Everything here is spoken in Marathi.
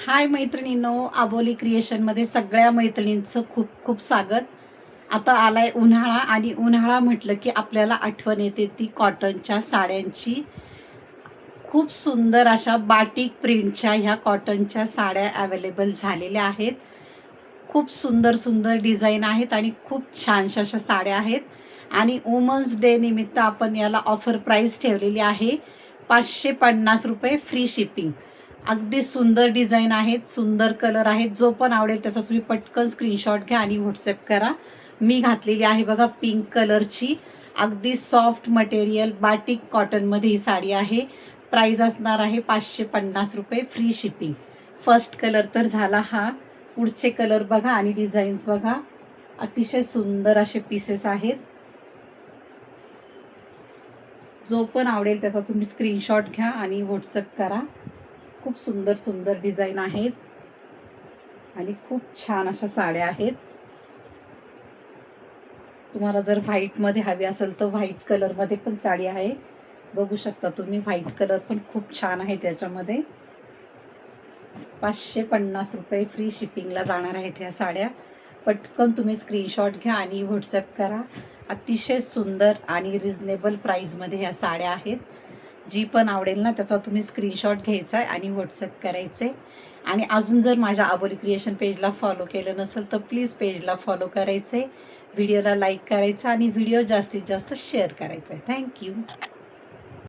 हाय मैत्रिणींनो, आबोली क्रिएशनमध्ये सगळ्या मैत्रिणींचं खूप खूप स्वागत. आता आलाय उन्हाळा आणि उन्हाळा म्हटलं की आपल्याला आठवण येते ती कॉटनच्या साड्यांची. खूप सुंदर अशा बाटिक प्रिंटच्या ह्या कॉटनच्या साड्या अवेलेबल झालेल्या आहेत. खूप सुंदर सुंदर डिझाईन आहेत आणि खूप छानशा अशा साड्या आहेत. आणि वुमन्स डे निमित्त आपण याला ऑफर प्राईस ठेवलेली आहे 550 रुपये फ्री शिपिंग. अगदी सुंदर डिझाईन आहेत, सुंदर कलर आहेत. जो पण आवडेल त्याचा तुम्ही पटकन स्क्रीनशॉट घ्या आणि व्हॉट्सअप करा. मी घातलेली आहे बघा पिंक कलरची, अगदी सॉफ्ट मटेरियल बाटिक कॉटनमध्ये ही साडी आहे. प्राईज असणार आहे 550 रुपये फ्री शिपिंग. फर्स्ट कलर तर झाला हा. पुढचे कलर बघा आणि डिझाईन्स बघा. अतिशय सुंदर असे पीसेस आहेत. जो पण आवडेल त्याचा तुम्ही स्क्रीनशॉट घ्या आणि व्हॉट्सअप करा. खूप सुंदर सुंदर डिझाईन आहेत आणि खूप छान अशा साड्या आहेत. तुम्हाला जर व्हाईटमध्ये हवी असेल तर व्हाईट कलरमध्ये पण साडी आहे, बघू शकता तुम्ही. व्हाईट कलर पण खूप छान आहे त्याच्यामध्ये. 550 रुपये फ्री शिपिंगला जाणार आहेत ह्या साड्या. पटकन तुम्ही स्क्रीनशॉट घ्या आणि व्हॉट्सअप करा. अतिशय सुंदर आणि रिजनेबल प्राईजमध्ये ह्या साड्या आहेत. जी पण आवडेल ना त्याचा तुम्ही स्क्रीनशॉट घ्यायचा आहे आणि व्हॉट्सअप करायचे. आणि अजून जर माझ्या आबोली क्रिएशन पेजला फॉलो केलं नसेल तर प्लीज पेजला फॉलो करायचे, व्हिडिओला लाईक करायचं आणि व्हिडिओ जास्तीत जास्त शेअर करायचा आहे. थँक्यू.